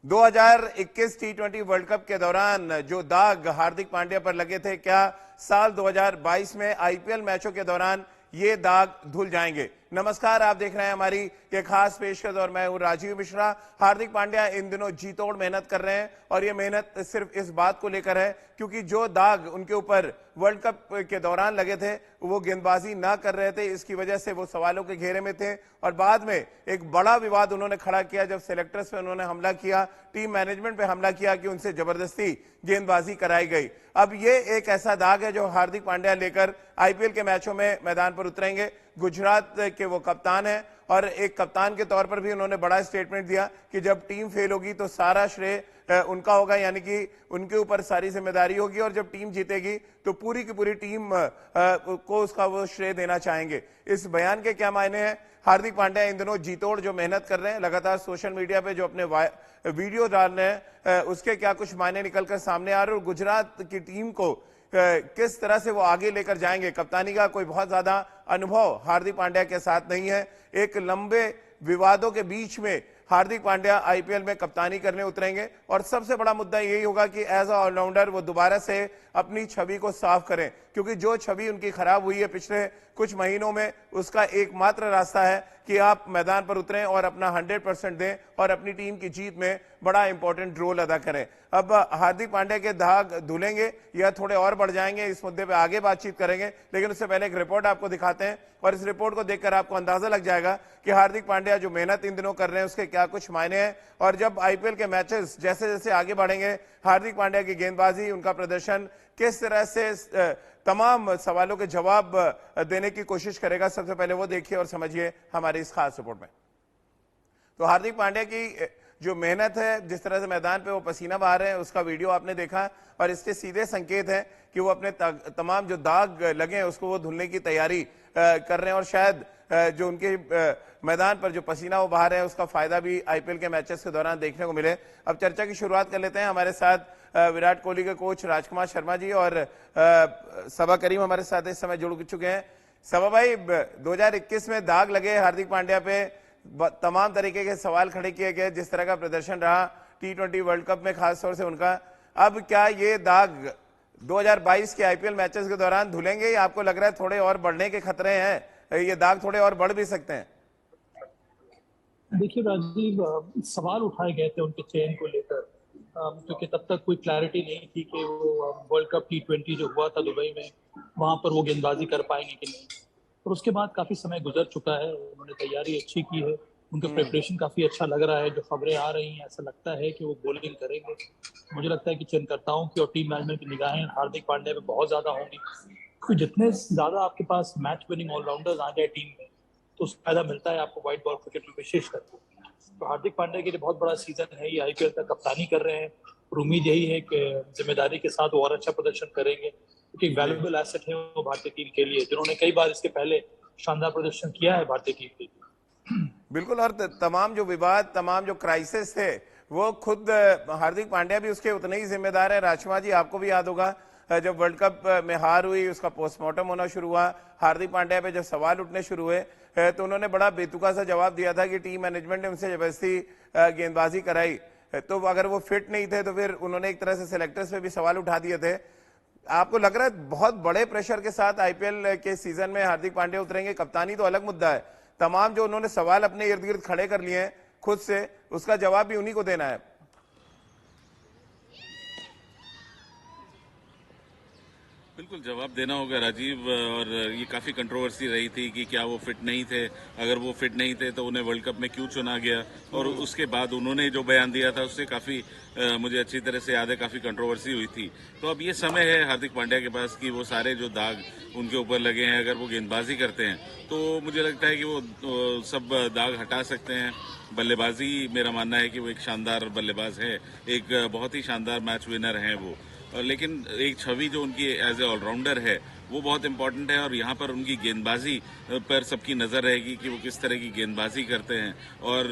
2021 T20 world cup के दौरान जो दाग हार्दिक पांड्या पर लगे थे, क्या साल 2022 में आईपीएल मैचों के दौरान ये दाग धुल जाएंगे? नमस्कार, आप देख रहे हैं हमारी ये खास पेशकश और मैं हूं राजीव मिश्रा। हार्दिक पांड्या इन दिनों जी तोड़ मेहनत कर रहे हैं और ये मेहनत सिर्फ इस बात को लेकर है क्योंकि जो दाग उनके ऊपर वर्ल्ड कप के दौरान लगे थे वो गेंदबाजी ना कर रहे थे, इसकी वजह से वो सवालों के घेरे में थे और बाद में एक बड़ा विवाद उन्होंने खड़ा किया जब सिलेक्टर्स पे उन्होंने हमला किया, टीम मैनेजमेंट पे हमला किया कि उनसे जबरदस्ती गेंदबाजी कराई गई। अब ये एक ऐसा दाग है जो हार्दिक पांड्या लेकर आईपीएल के मैचों में मैदान पर उतरेंगे। गुजरात के वो कप्तान है और एक कप्तान के तौर पर भी उन्होंने बड़ा स्टेटमेंट दिया कि जब टीम फेल होगी तो सारा श्रेय उनका होगा, यानी कि उनके ऊपर सारी जिम्मेदारी होगी और जब टीम जीतेगी तो पूरी की पूरी टीम को उसका वो श्रेय देना चाहेंगे। इस बयान के क्या मायने हैं? हार्दिक पांड्या इन दिनों जी तोड़ जो मेहनत कर रहे हैं, लगातार सोशल मीडिया पे जो अपने वीडियो डाल रहे हैं, उसके क्या कुछ मायने निकलकर सामने आ रहे हैं और गुजरात की टीम को किस तरह से वो आगे लेकर जाएंगे? कप्तानी का कोई बहुत ज्यादा अनुभव हार्दिक पांड्या के साथ नहीं है। एक लंबे विवादों के बीच में हार्दिक पांड्या आईपीएल में कप्तानी करने उतरेंगे और सबसे बड़ा मुद्दा यही होगा कि एज अ ऑलराउंडर वो दोबारा से अपनी छवि को साफ करें, क्योंकि जो छवि उनकी खराब हुई है पिछले कुछ महीनों में, उसका एकमात्र रास्ता है कि आप मैदान पर उतरें और अपना 100% दें और अपनी टीम की जीत में बड़ा इंपॉर्टेंट रोल अदा करें। अब हार्दिक पांड्या के दाग धुलेंगे या थोड़े और बढ़ जाएंगे, इस मुद्दे पे आगे बातचीत करेंगे, लेकिन उससे पहले एक रिपोर्ट आपको दिखाते हैं और इस रिपोर्ट को देखकर आपको अंदाजा लग जाएगा कि हार्दिक पांड्या जो मेहनत इन दिनों कर रहे हैं उसके क्या कुछ मायने हैं। और जब आईपीएल के मैचेस जैसे जैसे आगे बढ़ेंगे, हार्दिक पांड्या की गेंदबाजी, उनका प्रदर्शन किस तरह से तमाम सवालों के जवाब देने की कोशिश करेगा, सबसे पहले वो देखिए और समझिए हमारी इस खास रिपोर्ट में। तो हार्दिक पांड्या की जो मेहनत है, जिस तरह से मैदान पे वो पसीना बहा रहे हैं, उसका वीडियो आपने देखा और इसके सीधे संकेत है कि वो अपने तमाम जो दाग लगे हैं उसको वो धुलने की तैयारी कर रहे हैं और शायद जो उनके मैदान पर जो पसीना वो बहा रहे हैं उसका फायदा भी आईपीएल के मैचेस के दौरान देखने को मिले। अब चर्चा की शुरुआत कर लेते हैं। हमारे साथ विराट कोहली के कोच राजकुमार शर्मा जी और सबा करीम हमारे साथ इस समय जुड़ चुके हैं। सबा भाई, 2021 में दाग लगे हार्दिक पांड्या पे, तमाम तरीके के सवाल खड़े किए गए, जिस तरह का प्रदर्शन रहा T20 वर्ल्ड कप में खासतौर से उनका, अब क्या ये दाग 2022 के आईपीएल मैचेस के दौरान धुलेंगे या आपको लग रहा है थोड़े और बढ़ने के खतरे हैं, ये दाग थोड़े और बढ़ भी सकते हैं? देखिए राजीव, सवाल उठाए गए थे उनके चयन को लेकर, क्योंकि तब तक कोई क्लैरिटी नहीं थी कि वो वर्ल्ड कप T20 जो हुआ था दुबई में, वहां पर वो गेंदबाजी कर पाएंगे कि नहीं। और उसके बाद काफी समय गुजर चुका है, उन्होंने तैयारी अच्छी की है, उनका प्रिपरेशन काफी अच्छा लग रहा है। जो खबरें आ रही हैं, ऐसा लगता है कि वो बॉलिंग करेंगे। मुझे लगता है कि चयनकर्ताओं की और टीम मैनेजमेंट की निगाहें हार्दिक पांड्या पे बहुत ज्यादा होंगी, क्योंकि जितने ज्यादा आपके पास मैच विनिंग ऑलराउंडर्स आ जाए टीम में तो उससे फायदा मिलता है आपको व्हाइट बॉल क्रिकेट में विशेषकर। तो हार्दिक पांड्या के लिए बहुत बड़ा सीजन है, ये आईपीएल का कप्तानी कर रहे हैं और उम्मीद यही है कि जिम्मेदारी के साथ वो और अच्छा प्रदर्शन करेंगे, क्योंकि वैल्यूएबल एसेट है वो भारतीय टीम के लिए, जिन्होंने कई बार इसके पहले शानदार प्रदर्शन किया है भारतीय टीम के लिए। बिल्कुल, और तमाम जो विवाद, तमाम जो क्राइसिस थे, वो खुद हार्दिक पांड्या भी उसके उतने ही जिम्मेदार है। राजकुमार जी, आपको भी याद होगा जब वर्ल्ड कप में हार हुई, उसका पोस्टमार्टम होना शुरू हुआ, हार्दिक पांड्या पे जब सवाल उठने शुरू हुए तो उन्होंने बड़ा बेतुका सा जवाब दिया था कि टीम मैनेजमेंट ने उनसे जबरदस्ती गेंदबाजी कराई, तो अगर वो फिट नहीं थे तो फिर उन्होंने एक तरह से सिलेक्टर्स पे भी सवाल उठा दिए थे। आपको लग रहा है बहुत बड़े प्रेशर के साथ आईपीएल के सीजन में हार्दिक पांड्या उतरेंगे? कप्तानी तो अलग मुद्दा है, तमाम जो उन्होंने सवाल अपने इर्द गिर्द खड़े कर लिए हैं खुद से, उसका जवाब भी उन्हीं को देना है। बिल्कुल जवाब देना होगा राजीव, और ये काफ़ी कंट्रोवर्सी रही थी कि क्या वो फिट नहीं थे, अगर वो फिट नहीं थे तो उन्हें वर्ल्ड कप में क्यों चुना गया, और उसके बाद उन्होंने जो बयान दिया था उससे काफ़ी मुझे अच्छी तरह से याद है, काफ़ी कंट्रोवर्सी हुई थी। तो अब ये समय है हार्दिक पांड्या के पास कि वो सारे जो दाग उनके ऊपर लगे हैं, अगर वो गेंदबाजी करते हैं तो मुझे लगता है कि वो सब दाग हटा सकते हैं। बल्लेबाजी, मेरा मानना है कि वो एक शानदार बल्लेबाज है, एक बहुत ही शानदार मैच विनर हैं वो, लेकिन एक छवि जो उनकी एज ए ऑलराउंडर है वो बहुत इंपॉर्टेंट है और यहाँ पर उनकी गेंदबाजी पर सबकी नज़र रहेगी कि वो किस तरह की गेंदबाजी करते हैं और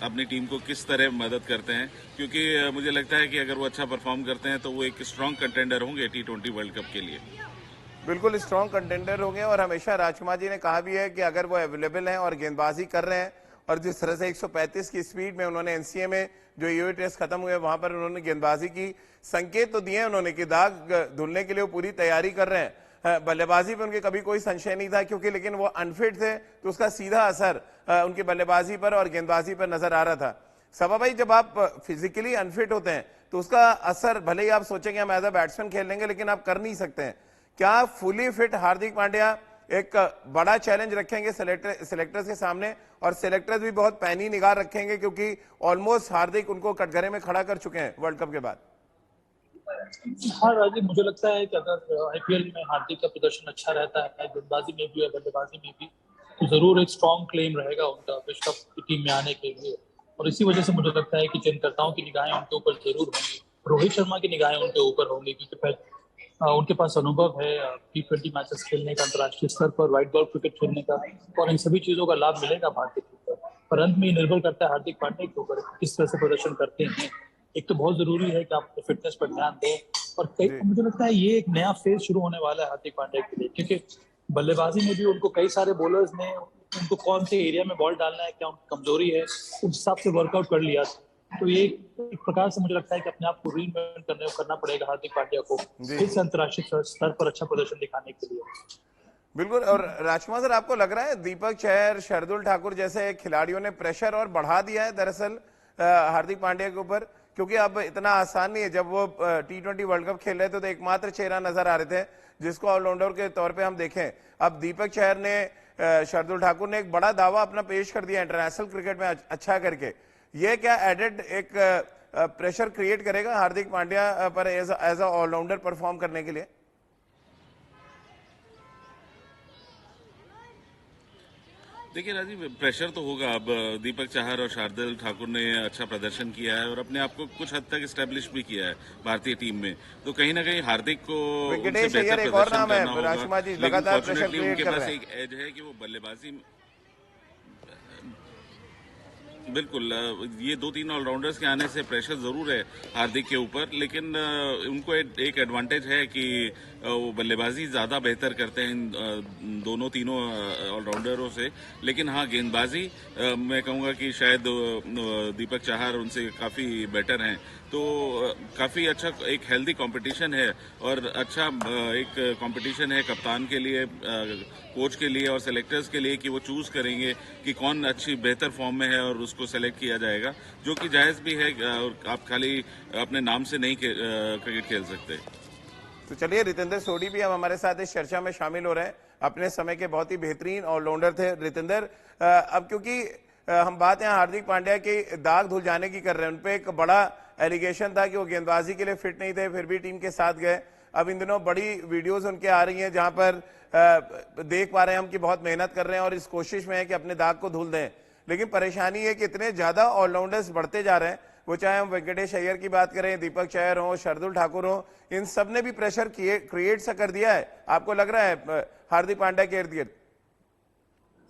अपनी टीम को किस तरह मदद करते हैं, क्योंकि मुझे लगता है कि अगर वो अच्छा परफॉर्म करते हैं तो वो एक स्ट्रॉन्ग कंटेंडर होंगे T20 वर्ल्ड कप के लिए। बिल्कुल स्ट्रॉन्ग कंटेंडर होंगे और हमेशा राजकुमार जी ने कहा भी है कि अगर वो अवेलेबल हैं और गेंदबाजी कर रहे हैं और जिस तरह से 135 की स्पीड में उन्होंने एनसीए में जो यूए टेस्ट खत्म हुए वहां पर उन्होंने गेंदबाजी की संकेत तो दिए उन्होंने कि दाग धुलने के लिए वो पूरी तैयारी कर रहे हैं। बल्लेबाजी पे उनके कभी कोई संशय नहीं था क्योंकि लेकिन वो अनफिट थे तो उसका सीधा असर उनकी बल्लेबाजी पर और गेंदबाजी पर नजर आ रहा था। सबा भाई, जब आप फिजिकली अनफिट होते हैं तो उसका असर भले ही आप सोचेंगे हम एज अ बैट्समैन खेल लेंगे लेकिन आप कर नहीं सकते हैं। क्या फुली फिट हार्दिक पांड्या एक बड़ा चैलेंज रखेंगे सिलेक्टर्स के सामने और सिलेक्टर्स भी बहुत पैनी निगाह रखेंगे क्योंकि ऑलमोस्ट हार्दिक उनको कटघरे में खड़ा कर चुके हैं वर्ल्ड कप के बाद? हाँ राजीव, मुझे लगता है कि अगर आईपीएल में हार्दिक का प्रदर्शन अच्छा रहता है गेंदबाजी में भी और बल्लेबाजी में भी, तो जरूर एक स्ट्रॉन्ग क्लेम रहेगा उनका विश्व कप की टीम में आने के लिए। और इसी वजह से मुझे लगता है कि चयनकर्ताओं की निगाहें उनके ऊपर जरूर होंगी। रोहित शर्मा की निगाहें उनके ऊपर होंगी क्योंकि उनके पास अनुभव है T20 मैचेस खेलने का, अंतर्राष्ट्रीय स्तर पर व्हाइट बॉल क्रिकेट खेलने का, और इन सभी चीजों का लाभ मिलेगा भारतीय के ऊपर। पर अंत में निर्भर करता है हार्दिक पांड्या के ऊपर किस तरह से प्रदर्शन करते हैं। एक तो बहुत जरूरी है कि आप फिटनेस पर ध्यान दें, और मुझे लगता है ये एक नया फेज शुरू होने वाला है हार्दिक पांड्या के लिए, क्योंकि बल्लेबाजी में भी उनको कई सारे बॉलर्स ने उनको कौन से एरिया में बॉल डालना है, क्या उनकी कमजोरी है, उस हिसाब से वर्कआउट कर लिया। तो ये एक प्रकार से मुझे लगता है कि अपने आप को रीइन्वेंट करना पड़ेगा हार्दिक पांड्या को फिर से अंतर्राष्ट्रीय स्तर पर अच्छा प्रदर्शन दिखाने के लिए। बिल्कुल। और राजकुमार सर, आपको लग रहा है दीपक चहर, शार्दुल ठाकुर जैसे खिलाड़ियों ने प्रेशर और बढ़ा दिया है दरअसल हार्दिक पांड्या के ऊपर? क्योंकि अब इतना आसान नहीं है। जब वो T20 वर्ल्ड कप खेल रहे थे तो एकमात्र चेहरा नजर आ रहे थे जिसको ऑलराउंडर के तौर पे हम देखें। अब दीपक चहर ने, शार्दुल ठाकुर ने एक बड़ा दावा अपना पेश कर दिया इंटरनेशनल क्रिकेट में अच्छा करके। ये क्या एडेड एक प्रेशर क्रिएट करेगा हार्दिक पांड्या पर एज अ ऑलराउंडर परफॉर्म करने के लिए? देखिए राजीव, प्रेशर तो होगा। अब दीपक चाहर और शार्दुल ठाकुर ने अच्छा प्रदर्शन किया है और अपने आप को कुछ हद तक स्टैब्लिश भी किया है भारतीय टीम में, तो कहीं ना कहीं हार्दिक को उनसे बेहतर प्रदर्शन करना होगा। लेकिन फॉर्चुनेटली उनके पास एक एज है कि वो बल्लेबाजी, बिल्कुल, ये 2-3 ऑलराउंडर्स के आने से प्रेशर जरूर है हार्दिक के ऊपर, लेकिन उनको एक एडवांटेज है कि वो बल्लेबाजी ज्यादा बेहतर करते हैं इन दोनों तीनों ऑलराउंडरों से। लेकिन हाँ, गेंदबाजी मैं कहूँगा कि शायद दीपक चाहर उनसे काफी बेटर हैं। तो काफी अच्छा एक हेल्दी कंपटीशन है और अच्छा एक कंपटीशन है कप्तान के लिए, कोच के लिए और सेलेक्टर्स के लिए कि वो चूज करेंगे कि कौन अच्छी बेहतर फॉर्म में है और उसको सेलेक्ट किया जाएगा, जो कि जायज भी है। और आप खाली अपने नाम से नहीं क्रिकेट खेल सकते। तो चलिए, रितेंद्र सोढी भी अब हमारे साथ इस चर्चा में शामिल हो रहे हैं। अपने समय के बहुत ही बेहतरीन ऑलराउंडर थे रितेंद्र। अब क्योंकि हम बात यहाँ हार्दिक पांड्या के दाग धुल जाने की कर रहे हैं, उनपे एक बड़ा एलिगेशन था कि वो गेंदबाजी के लिए फिट नहीं थे, फिर भी टीम के साथ गए। अब इन दिनों बड़ी वीडियोस उनके आ रही हैं जहां पर देख पा रहे हैं हम कि बहुत मेहनत कर रहे हैं और इस कोशिश में है कि अपने दाग को धुल दें। लेकिन परेशानी है कि इतने ज्यादा ऑलराउंडर्स बढ़ते जा रहे हैं, वो चाहे हम वेंकटेश अय्यर की बात करें, दीपक चहर हो, शार्दुल ठाकुर हो, इन सब ने भी प्रेशर क्रिएट सा कर दिया है। आपको लग रहा है हार्दिक पांड्या के इर्द गिर्द?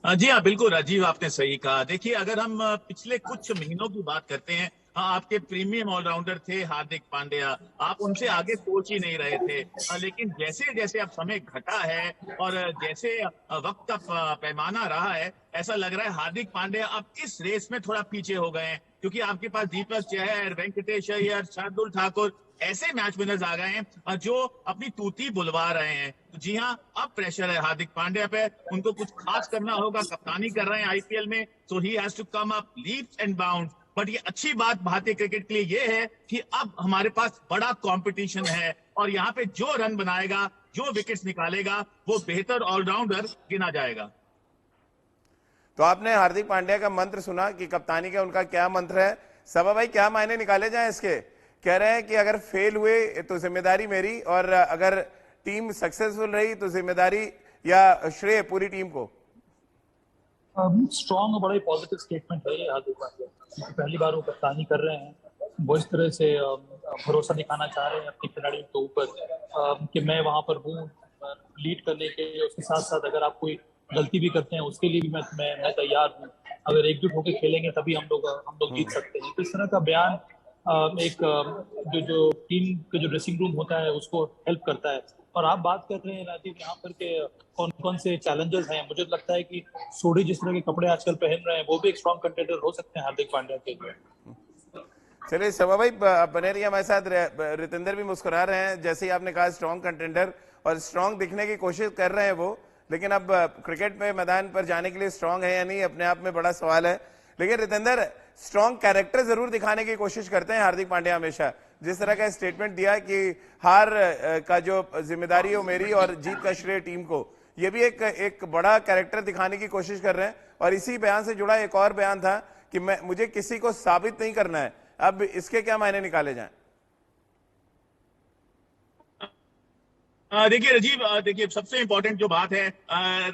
जी हाँ, बिल्कुल राजीव, आपने सही कहा। देखिए, अगर हम पिछले कुछ महीनों की बात करते हैं, हाँ, आपके प्रीमियम ऑलराउंडर थे हार्दिक पांड्या, आप उनसे आगे सोच ही नहीं रहे थे। लेकिन जैसे जैसे अब समय घटा है और जैसे वक्त का पैमाना रहा है, ऐसा लग रहा है हार्दिक पांड्या अब इस रेस में थोड़ा पीछे हो गए हैं, क्योंकि आपके पास दीपक चहर, वेंकटेश अय्यर, शार्दुल ठाकुर ऐसे मैच विनर्स आ गए हैं जो अपनी तूती बुलवा रहे हैं। तो जी हाँ, अब प्रेशर है हार्दिक पांड्या पे, उनको कुछ खास करना होगा। कप्तानी कर रहे हैं आईपीएल में, so he has to come up leaps and bounds. But ये अच्छी बात भारतीय क्रिकेट के लिए ये है कि अब हमारे पास बड़ा कंपटीशन है और यहाँ पे जो रन बनाएगा, जो विकेट्स निकालेगा, वो बेहतर ऑलराउंडर गिना जाएगा। तो आपने हार्दिक पांड्या का मंत्र सुना कि कप्तानी का उनका क्या मंत्र है। सबा भाई, क्या मायने निकाले जाएं इसके? कह रहे हैं कि अगर फेल हुए तो जिम्मेदारी मेरी और अगर टीम सक्सेसफुल रही तो जिम्मेदारी या श्रेय पूरी टीम को। स्ट्रॉन्ग और बड़ा ही पॉजिटिव स्टेटमेंट है ये हार्दिक पांड्या। पहली बार वो कप्तानी कर रहे हैं, वो इस तरह से भरोसा दिखाना चाह रहे हैं अपने खिलाड़ियों के ऊपर कि मैं वहां पर हूँ लीड करने के लिए। उसके साथ साथ अगर आप कोई गलती भी करते हैं उसके लिए भी मैं तैयार हूँ। अगर एकजुट होकर खेलेंगे तभी हम लोग जीत सकते हैं। तो इस तरह का बयान एक जो टीम के जो ड्रेसिंग रूम होता है उसको हेल्प करता है। और आप बात कर रहे हैं राजीव यहाँ पर के कौन कौन से चैलेंजर्स हैं, मुझे तो लगता है कि सोडी जिस तरह के कपड़े आजकल पहन रहे हैं वो भी एक स्ट्रॉन्ग कंटेंडर हो सकते हैं हार्दिक पांड्या के लिए। चलिए सभा भाई बने रहिए हमारे साथ। रितेंद्र भी मुस्कुरा रहे हैं, जैसे ही आपने कहा स्ट्रॉन्ग कंटेंडर, और स्ट्रॉन्ग दिखने की कोशिश कर रहे हैं वो, लेकिन अब क्रिकेट में मैदान पर जाने के लिए स्ट्रॉन्ग है या नहीं अपने आप में बड़ा सवाल है। लेकिन रितेंद्र, स्ट्रॉन्ग कैरेक्टर जरूर दिखाने की कोशिश करते हैं हार्दिक पांड्या हमेशा। जिस तरह का स्टेटमेंट दिया कि हार का जो जिम्मेदारी है वो मेरी और जीत का श्रेय टीम को, ये भी एक बड़ा कैरेक्टर दिखाने की कोशिश कर रहे हैं। और इसी बयान से जुड़ा एक और बयान था कि मुझे किसी को साबित नहीं करना है। अब इसके क्या मायने निकाले जाएं? देखिए राजीव, देखिए सबसे इंपॉर्टेंट जो बात है,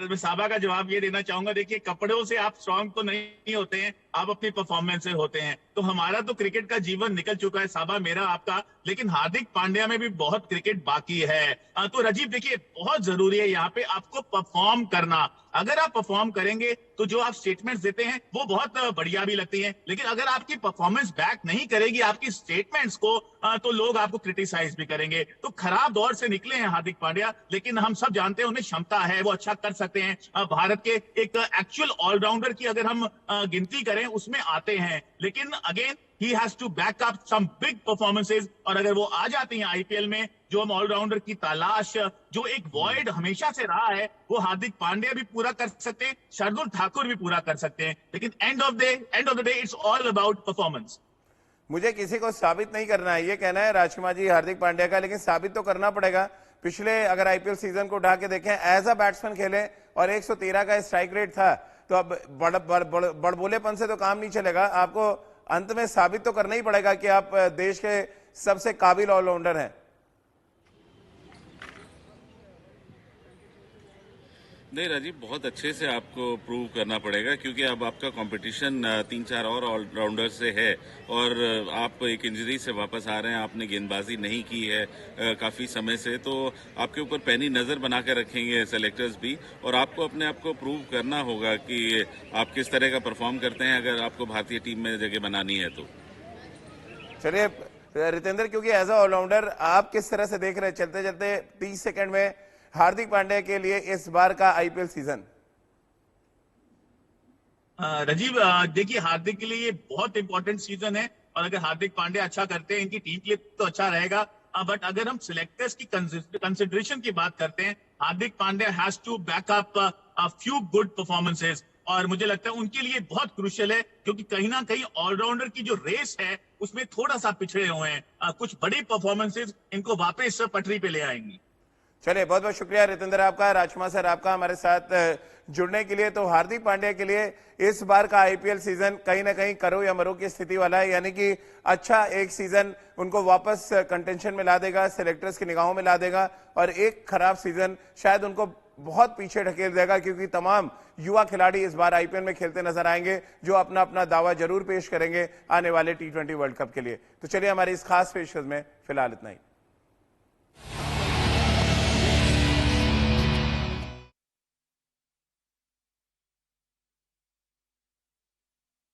मैं साबा का जवाब ये देना चाहूंगा। देखिए कपड़ों से आप स्ट्रांग तो नहीं होते हैं, आप अपनी परफॉर्मेंस से होते हैं। तो हमारा तो क्रिकेट का जीवन निकल चुका है साबा, मेरा आपका, लेकिन हार्दिक पांड्या में भी बहुत क्रिकेट बाकी है। तो राजीव देखिए बहुत जरूरी है यहाँ पे आपको परफॉर्म करना। अगर आप परफॉर्म करेंगे तो जो आप स्टेटमेंट्स देते हैं वो बहुत बढ़िया भी लगती हैं, लेकिन अगर आपकी परफॉर्मेंस बैक नहीं करेगी आपकी स्टेटमेंट्स को, तो लोग आपको क्रिटिसाइज भी करेंगे। तो खराब दौर से निकले हैं हार्दिक पांड्या, लेकिन हम सब जानते हैं उन्हें क्षमता है, वो अच्छा कर सकते हैं। भारत के एक एक्चुअल ऑलराउंडर की अगर हम गिनती करें उसमें आते हैं, लेकिन अगेन ही has to back up some big performances. और अगर वो आ जाती हैं आईपीएल में, जो हम ऑलराउंडर की तलाश, जो एक वॉइड हमेशा से रहा है, वो हार्दिक पांड्या भी पूरा कर सकते हैं, शार्दुल ठाकुर भी पूरा कर सकते हैं। लेकिन end of the day it's all about performance. मुझे किसी को साबित नहीं करना है, ये कहना है राजकुमार जी हार्दिक पांड्या का, लेकिन साबित तो करना पड़ेगा। पिछले अगर आईपीएल सीजन को उठा के देखें, एज अ बैट्समैन खेले और 113 का स्ट्राइक रेट था, तो अब बड़बोलेपन से तो काम नहीं चलेगा। आपको अंत में साबित तो करना ही पड़ेगा कि आप देश के सबसे काबिल ऑलराउंडर हैं। नहीं राजीव, बहुत अच्छे से आपको प्रूव करना पड़ेगा, क्योंकि अब आपका कंपटीशन 3-4 और ऑलराउंडर से है, और आप एक इंजरी से वापस आ रहे हैं, आपने गेंदबाजी नहीं की है काफ़ी समय से, तो आपके ऊपर पैनी नज़र बना कर रखेंगे सेलेक्टर्स भी, और आपको अपने आप को प्रूव करना होगा कि आप किस तरह का परफॉर्म करते हैं अगर आपको भारतीय टीम में जगह बनानी है तो। चलिए रितेंद्र, क्योंकि एज अ ऑलराउंडर आप किस तरह से देख रहे हैं चलते चलते 30 सेकंड में हार्दिक पांड्या के लिए इस बार का आईपीएल सीजन? राजीव देखिए हार्दिक के लिए ये बहुत इंपॉर्टेंट सीजन है, और अगर हार्दिक पांड्या अच्छा करते हैं इनकी टीम के लिए तो अच्छा रहेगा। बट अगर हम सिलेक्टर्स की कंसिडरेशन की बात करते हैं, Hardik Pandya has to back up a few good performances, और मुझे लगता है उनके लिए बहुत क्रूशियल है, क्योंकि कहीं ना कहीं ऑलराउंडर की जो रेस है उसमें थोड़ा सा पिछड़े हुए हैं। कुछ बड़ी परफॉर्मेंसेस इनको वापस पटरी पे ले आएंगी। चलिए बहुत बहुत शुक्रिया रितेंद्र आपका, राजकुमार सर आपका हमारे साथ जुड़ने के लिए। तो हार्दिक पांड्या के लिए इस बार का आईपीएल सीजन कहीं ना कहीं करो या मरो की स्थिति वाला है, यानी कि अच्छा एक सीजन उनको वापस कंटेंशन में ला देगा, सिलेक्टर्स की निगाहों में ला देगा, और एक खराब सीजन शायद उनको बहुत पीछे ढकेल देगा, क्योंकि तमाम युवा खिलाड़ी इस बार आईपीएल में खेलते नजर आएंगे जो अपना अपना दावा जरूर पेश करेंगे आने वाले T20 वर्ल्ड कप के लिए। तो चलिए हमारी इस खास पेशकश में फिलहाल इतना ही।